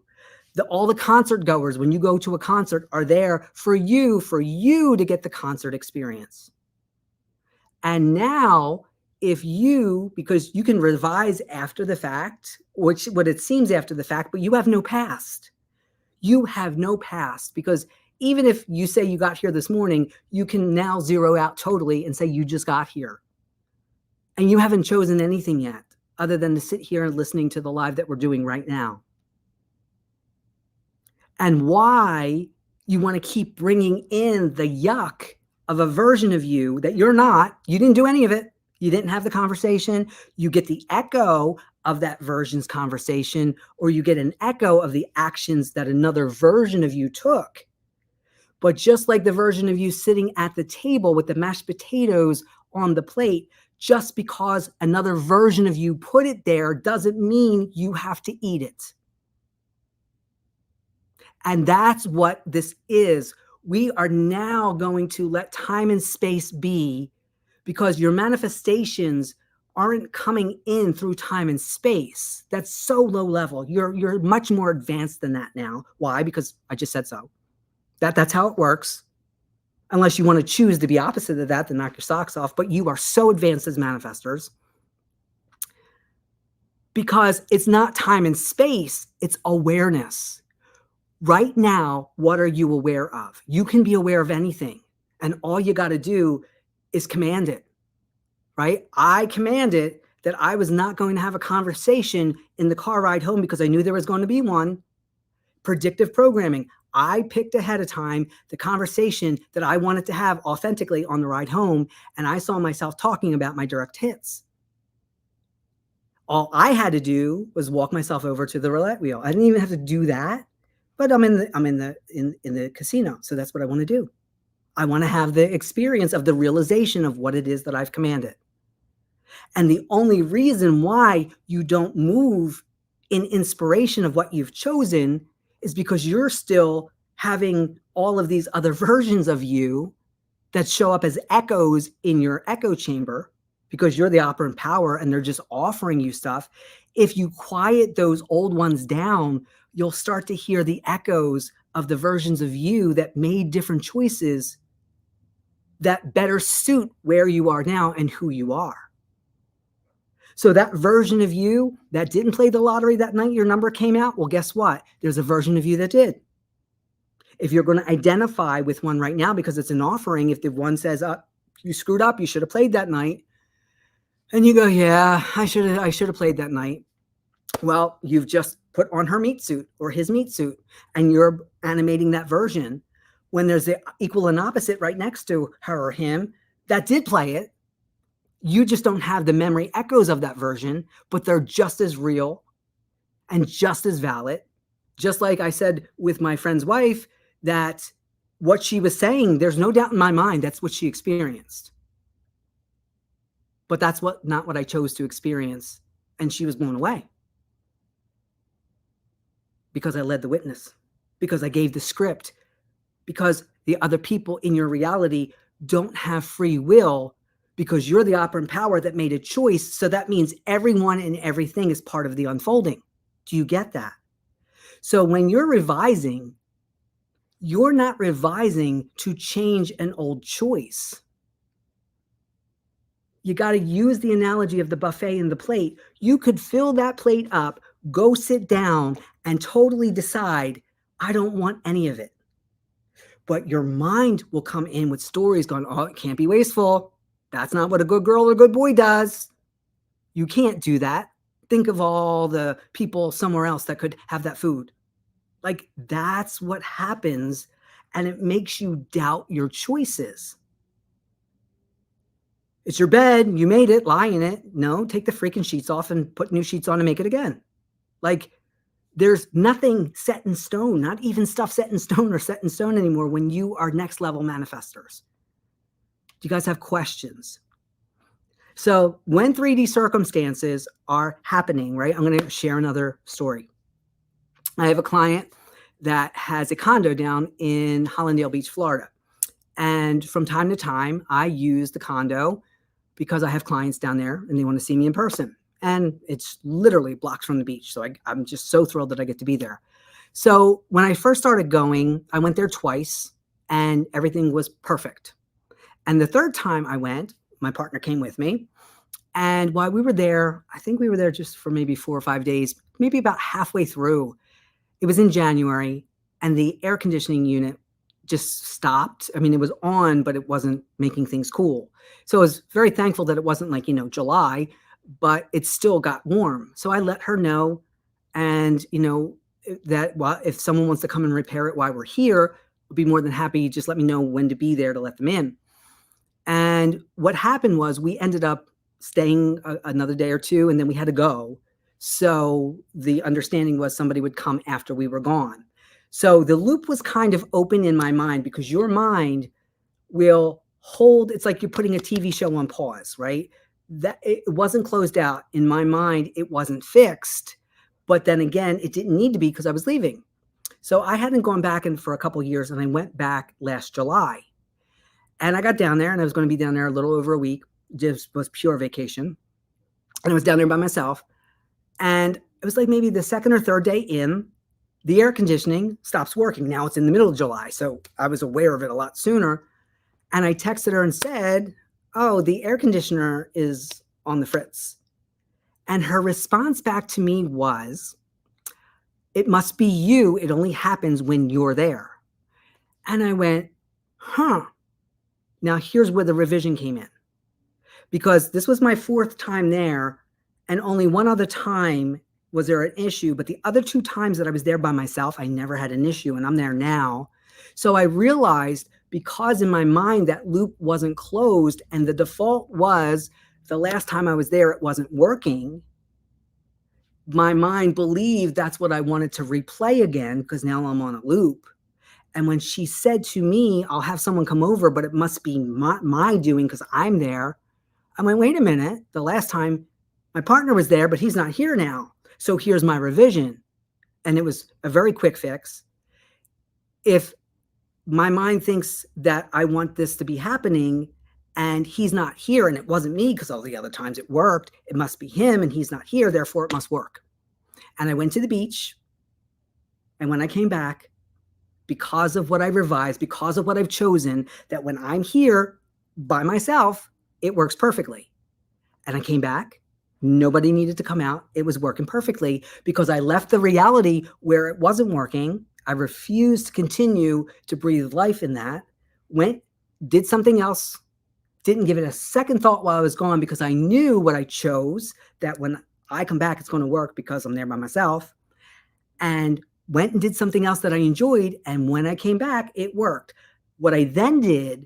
All the concert goers, when you go to a concert, are there for you to get the concert experience. And now, if you, because you can revise after the fact, which what it seems after the fact, but you have no past. You have no past, because even if you say you got here this morning, you can now zero out totally and say you just got here. And you haven't chosen anything yet, other than to sit here and listening to the live that we're doing right now. And why you want to keep bringing in the yuck of a version of you that you're not. You didn't do any of it. You didn't have the conversation. You get the echo of that version's conversation, or you get an echo of the actions that another version of you took. But just like the version of you sitting at the table with the mashed potatoes on the plate, just because another version of you put it there doesn't mean you have to eat it. And that's what this is. We are now going to let time and space be, because your manifestations aren't coming in through time and space. That's so low level. You're much more advanced than that now. Why? Because I just said so. That's how it works. Unless you want to choose to be opposite of that, then knock your socks off. But you are so advanced as manifestors, because it's not time and space, it's awareness. Right now, what are you aware of? You can be aware of anything, and all you got to do is command it, right? I commanded that I was not going to have a conversation in the car ride home because I knew there was going to be one. Predictive programming. I picked ahead of time the conversation that I wanted to have authentically on the ride home, and I saw myself talking about my direct hits. All I had to do was walk myself over to the roulette wheel. I didn't even have to do that. But I'm in the casino, so that's what I want to do. I want to have the experience of the realization of what it is that I've commanded. And the only reason why you don't move in inspiration of what you've chosen is because you're still having all of these other versions of you that show up as echoes in your echo chamber because you're the operant power and they're just offering you stuff. If you quiet those old ones down, you'll start to hear the echoes of the versions of you that made different choices that better suit where you are now and who you are. So that version of you that didn't play the lottery that night your number came out, well, guess what? There's a version of you that did. If you're going to identify with one right now because it's an offering, if the one says, you screwed up, you should have played that night, and you go, yeah, I should have played that night. Well, you've just put on her meat suit or his meat suit, and you're animating that version when there's the equal and opposite right next to her or him that did play it. You just don't have the memory echoes of that version, but they're just as real and just as valid. Just like I said with my friend's wife, that what she was saying, there's no doubt in my mind, that's what she experienced. But that's not what I chose to experience. And she was blown away. Because I led the witness, because I gave the script, because the other people in your reality don't have free will, because you're the operant power that made a choice. So that means everyone and everything is part of the unfolding. Do you get that? So when you're revising, you're not revising to change an old choice. You got to use the analogy of the buffet and the plate. You could fill that plate up, go sit down, and totally decide, I don't want any of it. But your mind will come in with stories going, oh, it can't be wasteful. That's not what a good girl or a good boy does. You can't do that. Think of all the people somewhere else that could have that food. Like, that's what happens, and it makes you doubt your choices. It's your bed. You made it. Lie in it. No, take the freaking sheets off and put new sheets on and make it again. Like, there's nothing set in stone, not even stuff set in stone or set in stone anymore when you are next level manifestors. Do you guys have questions? So when 3D circumstances are happening, right? I'm going to share another story. I have a client that has a condo down in Hollandale Beach, Florida. And from time to time, I use the condo because I have clients down there and they want to see me in person. And it's literally blocks from the beach. So I'm just so thrilled that I get to be there. So when I first started going, I went there twice and everything was perfect. And the third time I went, my partner came with me. And while we were there, I think we were there just for maybe 4 or 5 days, maybe about halfway through. It was in January and the air conditioning unit just stopped. I mean, it was on, but it wasn't making things cool. So I was very thankful that it wasn't like, July, but it still got warm. So I let her know. And, that if someone wants to come and repair it while we're here, I'll be more than happy. Just let me know when to be there to let them in. And what happened was we ended up staying another day or two, and then we had to go. So the understanding was somebody would come after we were gone. So the loop was kind of open in my mind because your mind will hold, it's like you're putting a TV show on pause, right? That it wasn't closed out. In my mind, it wasn't fixed. But then again, it didn't need to be because I was leaving. So I hadn't gone back in for a couple of years, and I went back last July. And I got down there, and I was going to be down there a little over a week. Just was pure vacation. And I was down there by myself. And it was like maybe the second or third day in, the air conditioning stops working. Now it's in the middle of July, so I was aware of it a lot sooner. And I texted her and said, oh, the air conditioner is on the fritz. And her response back to me was, it must be you. It only happens when you're there. And I went, huh. Now here's where the revision came in. Because this was my 4th time there, and only one other time was there an issue, but the other 2 times that I was there by myself, I never had an issue, and I'm there now. So I realized, because in my mind that loop wasn't closed, and the default was the last time I was there, it wasn't working, my mind believed that's what I wanted to replay again, because now I'm on a loop. And when she said to me, I'll have someone come over, but it must be my doing because I'm there, I went, wait a minute, the last time my partner was there, but he's not here now. So here's my revision. And it was a very quick fix. If my mind thinks that I want this to be happening and he's not here, and it wasn't me because all the other times it worked. It must be him and he's not here, therefore it must work. And I went to the beach, and when I came back, because of what I revised, because of what I've chosen, that when I'm here by myself, it works perfectly. And I came back. Nobody needed to come out. It was working perfectly because I left the reality where it wasn't working. I refused to continue to breathe life in that. Went, did something else, didn't give it a second thought while I was gone because I knew what I chose, that when I come back, it's going to work because I'm there by myself. And went and did something else that I enjoyed. And when I came back, it worked. What I then did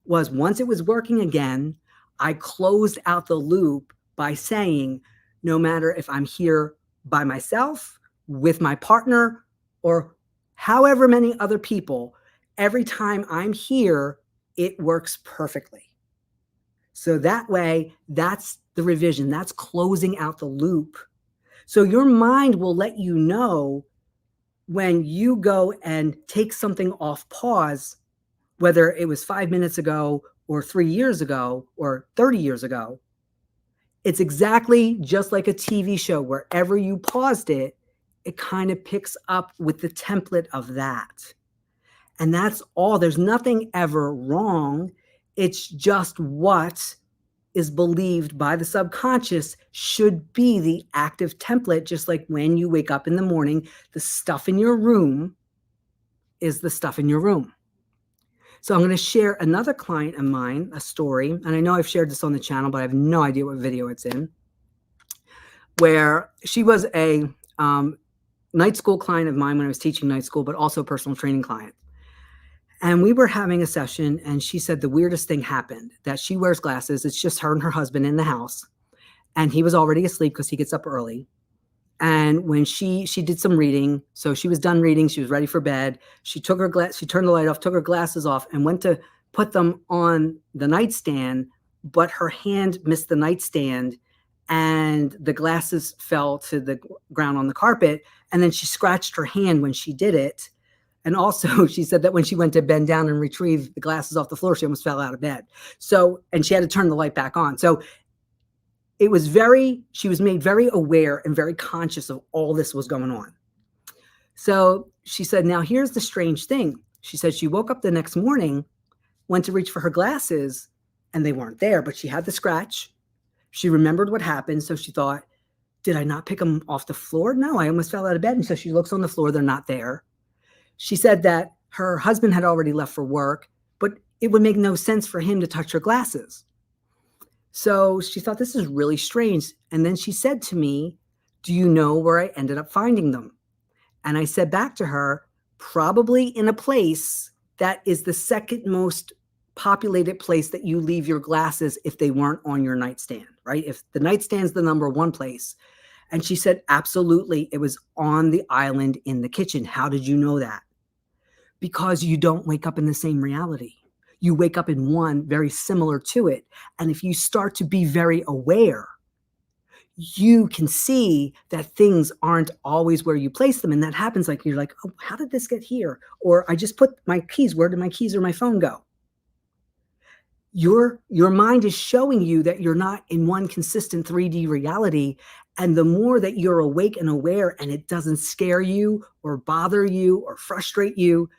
was, once it was working again, I closed out the loop by saying, no matter if I'm here by myself, with my partner, or however many other people, every time I'm here, it works perfectly. So that way, that's the revision. That's closing out the loop. So your mind will let you know when you go and take something off pause, whether it was 5 minutes ago or 3 years ago or 30 years ago. It's exactly just like a TV show. Wherever you paused it, it kind of picks up with the template of that. And that's all. There's nothing ever wrong. It's just what is believed by the subconscious should be the active template. Just like when you wake up in the morning, the stuff in your room is the stuff in your room. So I'm going to share another client of mine, a story, and I know I've shared this on the channel, but I have no idea what video it's in, where she was a night school client of mine when I was teaching night school, but also a personal training client. And we were having a session, and she said the weirdest thing happened, that she wears glasses. It's just her and her husband in the house. And he was already asleep because he gets up early. And when she did some reading, so she was done reading, she was ready for bed. She took her she turned the light off, took her glasses off, and went to put them on the nightstand, but her hand missed the nightstand, and the glasses fell to the ground on the carpet. And then she scratched her hand when she did it. And also, she said that when she went to bend down and retrieve the glasses off the floor, she almost fell out of bed. So, and she had to turn the light back on. So it was she was made very aware and very conscious of all this was going on. So she said, now here's the strange thing. She said she woke up the next morning, went to reach for her glasses, and they weren't there, but she had the scratch. She remembered what happened. So she thought, did I not pick them off the floor? No, I almost fell out of bed. And so she looks on the floor, they're not there. She said that her husband had already left for work, but it would make no sense for him to touch her glasses. So she thought, this is really strange. And then she said to me, do you know where I ended up finding them? And I said back to her, probably in a place that is the second most populated place that you leave your glasses if they weren't on your nightstand, right? If the nightstand's the number one place. And she said, absolutely, it was on the island in the kitchen. How did you know that? Because you don't wake up in the same reality. You wake up in one very similar to it. And if you start to be very aware, you can see that things aren't always where you place them. And that happens, like, you're like, oh, how did this get here? Or I just put my keys, where did my keys or my phone go? Your mind is showing you that you're not in one consistent 3D reality. And the more that you're awake and aware, and it doesn't scare you or bother you or frustrate you,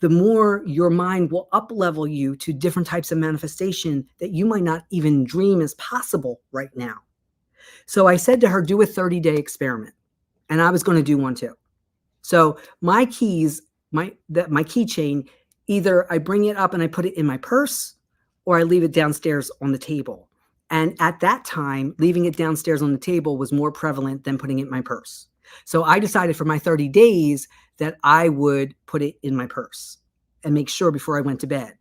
the more your mind will up-level you to different types of manifestation that you might not even dream is possible right now. So I said to her, do a 30-day experiment. And I was going to do one too. So my keys, my keychain, either I bring it up and I put it in my purse, or I leave it downstairs on the table. And at that time, leaving it downstairs on the table was more prevalent than putting it in my purse. So I decided for my 30 days that I would put it in my purse and make sure before I went to bed.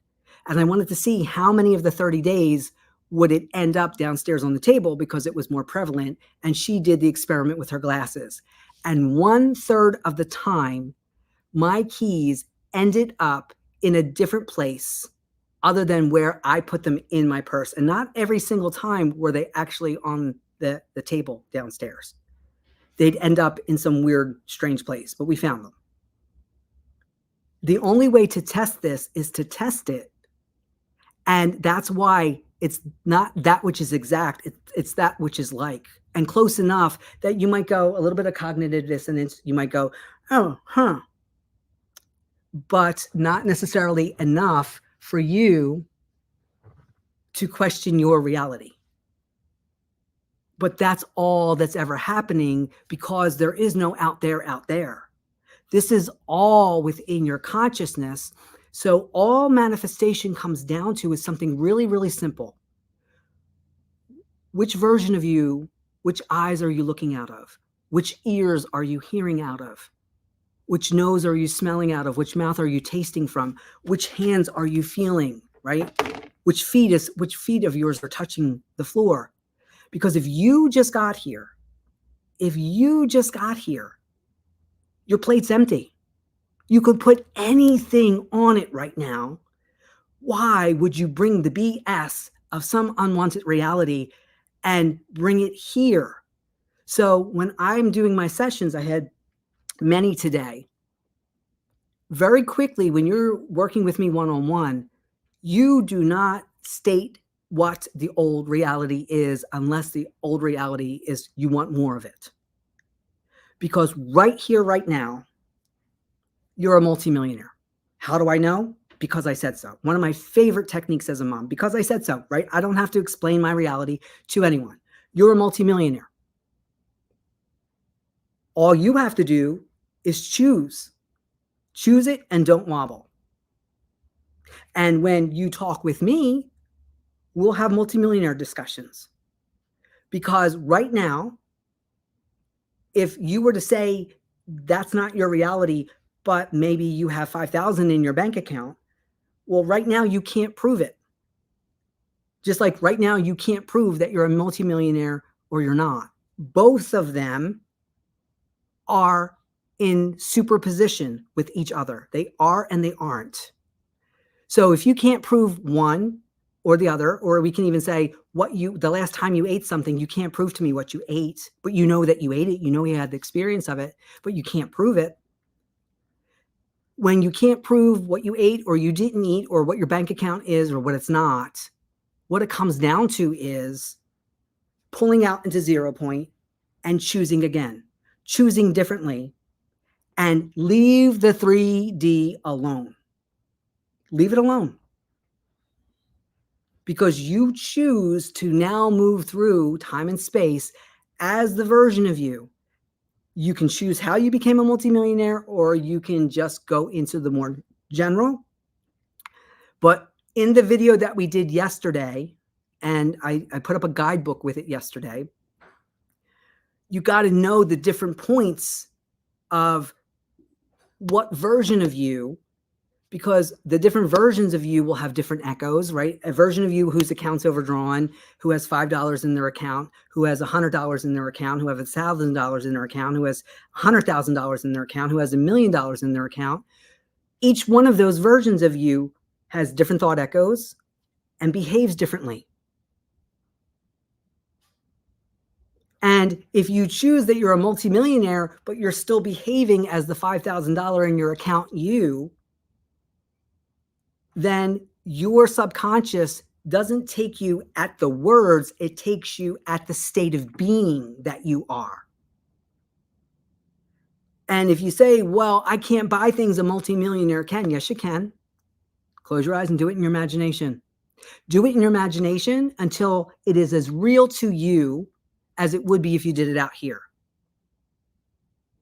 And I wanted to see how many of the 30 days would it end up downstairs on the table, because it was more prevalent. And she did the experiment with her glasses. And 1/3 of the time, my keys ended up in a different place other than where I put them in my purse. And not every single time were they actually on the table downstairs. They'd end up in some weird, strange place, but we found them. The only way to test this is to test it. And that's why it's not that which is exact, it's that which is like, and close enough that you might go a little bit of cognitive dissonance. You might go, oh, huh. But not necessarily enough for you to question your reality. But that's all that's ever happening, because there is no out there. This is all within your consciousness. So all manifestation comes down to is something really, really simple. Which version of you, which eyes are you looking out of? Which ears are you hearing out of? Which nose are you smelling out of? Which mouth are you tasting from? Which hands are you feeling, right? Which feet of yours are touching the floor? Because if you just got here, your plate's empty. You could put anything on it right now. Why would you bring the BS of some unwanted reality and bring it here? So when I'm doing my sessions, I had many today. Very quickly, when you're working with me one-on-one, you do not state what the old reality is unless the old reality is you want more of it. Because right here, right now, you're a multimillionaire. How do I know? Because I said so. One of my favorite techniques as a mom, because I said so, right? I don't have to explain my reality to anyone. You're a multimillionaire. All you have to do is choose. Choose it and don't wobble. And when you talk with me, we'll have multimillionaire discussions. Because right now, if you were to say that's not your reality, but maybe you have 5,000 in your bank account, well, right now you can't prove it. Just like right now you can't prove that you're a multimillionaire or you're not. Both of them are in superposition with each other. They are and they aren't. So if you can't prove one or the other, or we can even say the last time you ate something, you can't prove to me what you ate, but you know that you ate it, you know you had the experience of it, but you can't prove it. When you can't prove what you ate or you didn't eat or what your bank account is or what it's not, what it comes down to is pulling out into 0 point and choosing again, choosing differently, and leave the 3D alone. Leave it alone. Because you choose to now move through time and space as the version of you. You can choose how you became a multimillionaire, or you can just go into the more general. But in the video that we did yesterday, and I put up a guidebook with it yesterday, you got to know the different points of what version of you, because the different versions of you will have different echoes, right? A version of you whose account's overdrawn, who has $5 in their account, who has $100 in their account, who has $1,000 in their account, who has $100,000 in their account, who has $1 million in their account. Each one of those versions of you has different thought echoes and behaves differently. And if you choose that you're a multimillionaire, but you're still behaving as the $5,000 in your account you, then your subconscious doesn't take you at the words, it takes you at the state of being that you are. And if you say, well, I can't buy things a multimillionaire can, yes, you can. Close your eyes and do it in your imagination. Do it in your imagination until it is as real to you as it would be if you did it out here.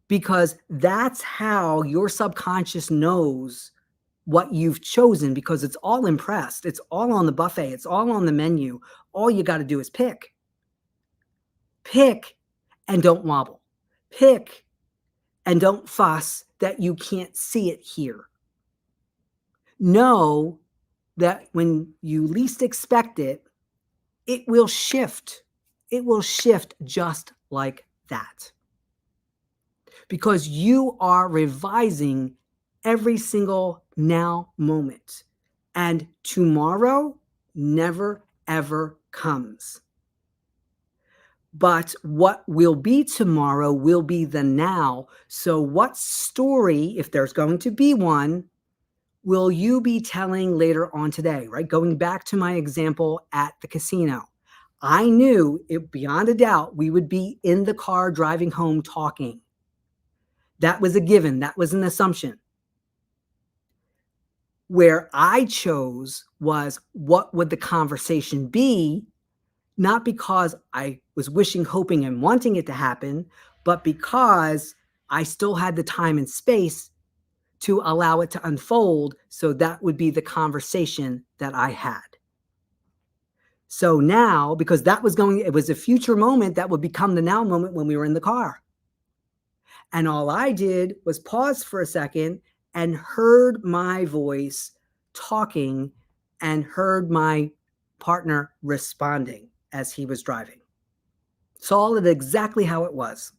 Because that's how your subconscious knows what you've chosen, because it's all impressed. It's all on the buffet. It's all on the menu. All you got to do is pick. Pick and don't wobble. Pick and don't fuss that you can't see it here. Know that when you least expect it, it will shift. It will shift just like that. Because you are revising every single now moment. And tomorrow never, ever comes. But what will be tomorrow will be the now. So what story, if there's going to be one, will you be telling later on today, right? Going back to my example at the casino, I knew it beyond a doubt we would be in the car driving home talking. That was a given. That was an assumption. Where I chose was, what would the conversation be? Not because I was wishing, hoping, and wanting it to happen, but because I still had the time and space to allow it to unfold. So that would be the conversation that I had. So now, because it was a future moment that would become the now moment when we were in the car. And all I did was pause for a second and heard my voice talking and heard my partner responding as he was driving. Saw it exactly how it was.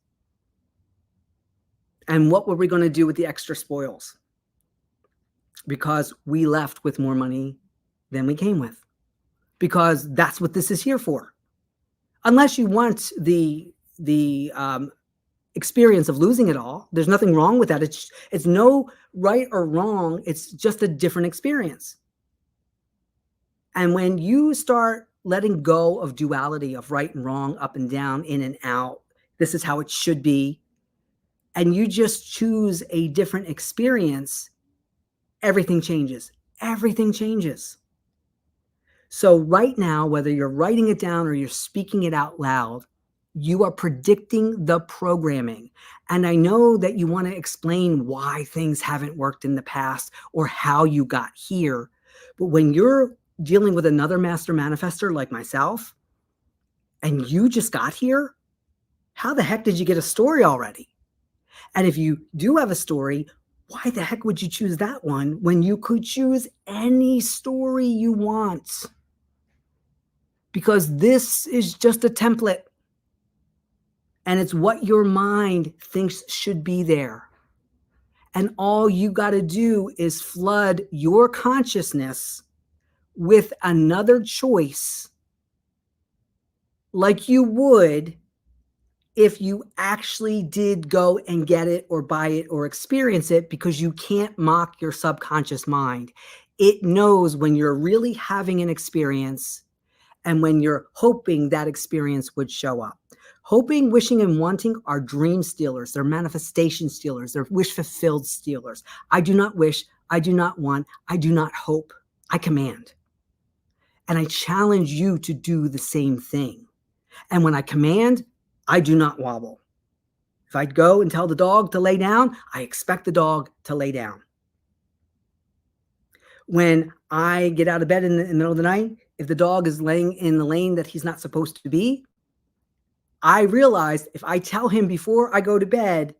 And what were we going to do with the extra spoils? Because we left with more money than we came with. Because that's what this is here for. Unless you want the experience of losing it all, there's nothing wrong with that. It's no right or wrong. It's just a different experience. And when you start letting go of duality of right and wrong, up and down, in and out, this is how it should be, and you just choose a different experience, everything changes. Everything changes. So right now, whether you're writing it down or you're speaking it out loud, you are predicting the programming. And I know that you want to explain why things haven't worked in the past or how you got here. But when you're dealing with another master manifester like myself, and you just got here, how the heck did you get a story already? And if you do have a story, why the heck would you choose that one when you could choose any story you want? Because this is just a template. And it's what your mind thinks should be there. And all you got to do is flood your consciousness with another choice, like you would if you actually did go and get it or buy it or experience it, because you can't mock your subconscious mind. It knows when you're really having an experience and when you're hoping that experience would show up. Hoping, wishing, and wanting are dream stealers. They're manifestation stealers. They're wish-fulfilled stealers. I do not wish. I do not want. I do not hope. I command. And I challenge you to do the same thing. And when I command, I do not wobble. If I go and tell the dog to lay down, I expect the dog to lay down. When I get out of bed in the middle of the night, if the dog is laying in the lane that he's not supposed to be, I realize if I tell him before I go to bed,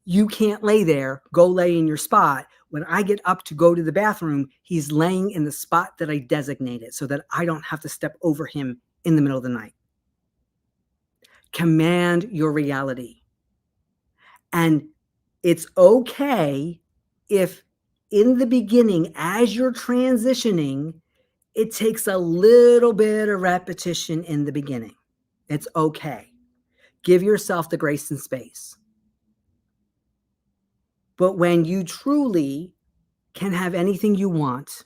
you can't lay there, go lay in your spot. When I get up to go to the bathroom, he's laying in the spot that I designated so that I don't have to step over him in the middle of the night. Command your reality. And it's okay if in the beginning, as you're transitioning, it takes a little bit of repetition in the beginning. It's okay. Give yourself the grace and space. But when you truly can have anything you want,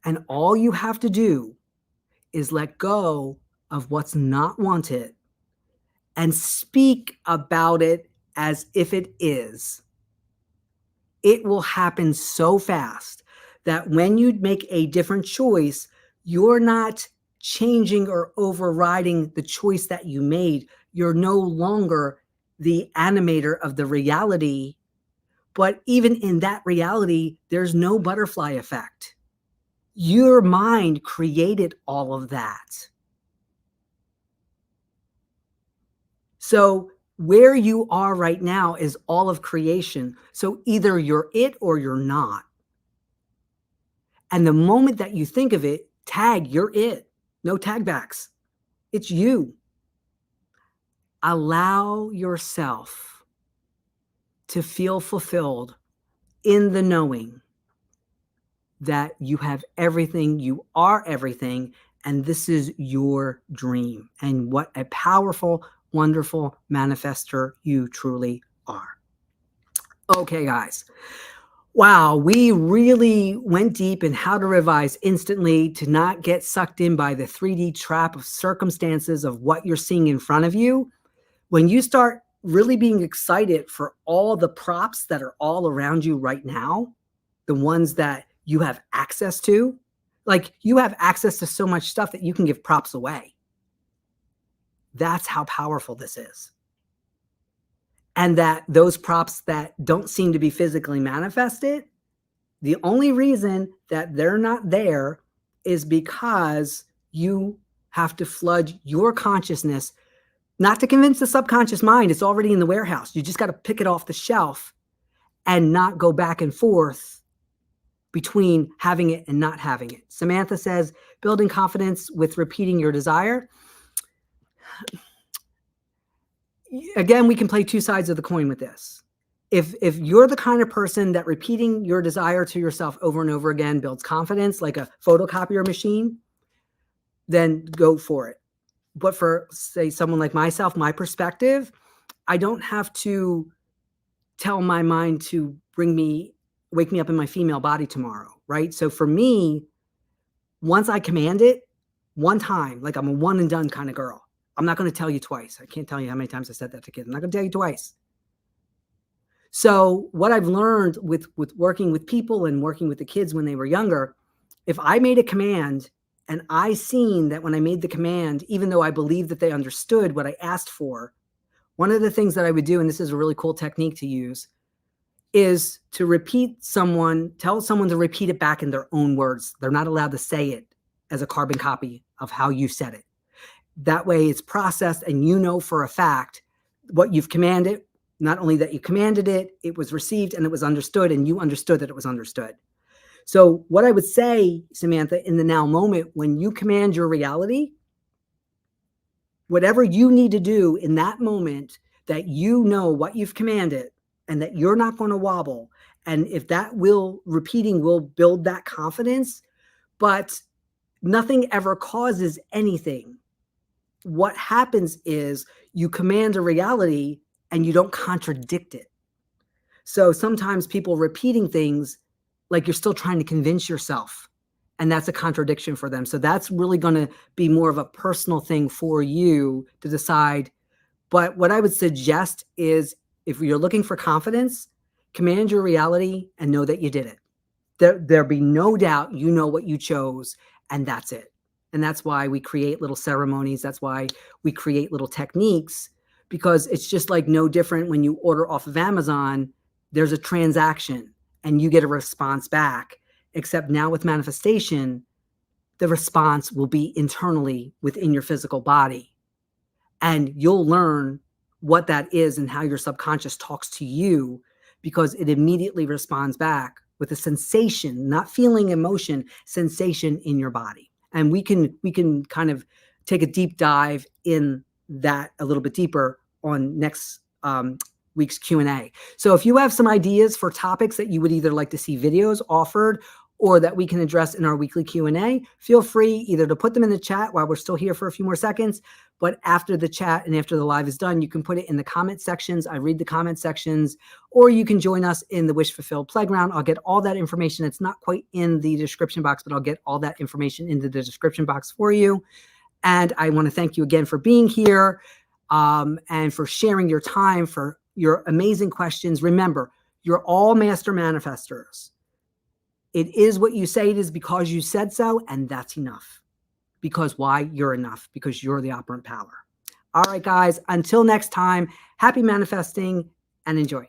and all you have to do is let go of what's not wanted and speak about it as if it is, it will happen so fast that when you make a different choice, you're not changing or overriding the choice that you made. You're no longer the animator of the reality. But even in that reality, there's no butterfly effect. Your mind created all of that. So where you are right now is all of creation. So either you're it or you're not. And the moment that you think of it, tag, you're it. No tag backs. It's you. Allow yourself to feel fulfilled in the knowing that you have everything, you are everything, and this is your dream. And what a powerful, wonderful manifester you truly are. Okay, guys. Wow, we really went deep in how to revise instantly to not get sucked in by the 3D trap of circumstances of what you're seeing in front of you. When you start really being excited for all the props that are all around you right now, the ones that you have access to, like you have access to so much stuff that you can give props away. That's how powerful this is. And that those props that don't seem to be physically manifested, the only reason that they're not there is because you have to flood your consciousness, not to convince the subconscious mind it's already in the warehouse. You just got to pick it off the shelf and not go back and forth between having it and not having it. Samantha says, building confidence with repeating your desire. Again, we can play two sides of the coin with this. If you're the kind of person that repeating your desire to yourself over and over again builds confidence like a photocopier machine, then go for it. But for, say, someone like myself, my perspective, I don't have to tell my mind to wake me up in my female body tomorrow, right? So for me, once I command it one time, like I'm a one and done kind of girl, I'm not going to tell you twice. I can't tell you how many times I said that to kids. I'm not going to tell you twice. So what I've learned with working with people and working with the kids when they were younger, if I made a command and I seen that when I made the command, even though I believed that they understood what I asked for, one of the things that I would do, and this is a really cool technique to use, is to tell someone to repeat it back in their own words. They're not allowed to say it as a carbon copy of how you said it. That way it's processed and you know for a fact what you've commanded. Not only that you commanded it, it was received and it was understood, and you understood that it was understood. So what I would say, Samantha, in the now moment, when you command your reality, whatever you need to do in that moment, that you know what you've commanded and that you're not going to wobble. And if that repeating will build that confidence, but nothing ever causes anything. What happens is you command a reality and you don't contradict it. So sometimes people repeating things like you're still trying to convince yourself, and that's a contradiction for them. So that's really going to be more of a personal thing for you to decide. But what I would suggest is if you're looking for confidence, command your reality and know that you did it. There'll be no doubt you know what you chose, and that's it. And that's why we create little ceremonies. That's why we create little techniques, because it's just like no different when you order off of Amazon. There's a transaction and you get a response back, except now with manifestation, the response will be internally within your physical body. And you'll learn what that is and how your subconscious talks to you, because it immediately responds back with a sensation, not feeling emotion, sensation in your body. And we can kind of take a deep dive in that a little bit deeper on next week's Q&A. So if you have some ideas for topics that you would either like to see videos offered or that we can address in our weekly Q&A, feel free either to put them in the chat while we're still here for a few more seconds, but after the chat and after the live is done, you can put it in the comment sections. I read the comment sections, or you can join us in the Wish Fulfilled Playground. I'll get all that information. It's not quite in the description box, but I'll get all that information into the description box for you. And I want to thank you again for being here and for sharing your time, for your amazing questions. Remember, you're all master manifestors. It is what you say it is because you said so, and that's enough. Because why? You're enough, because you're the operant power. All right, guys, until next time, happy manifesting and enjoy.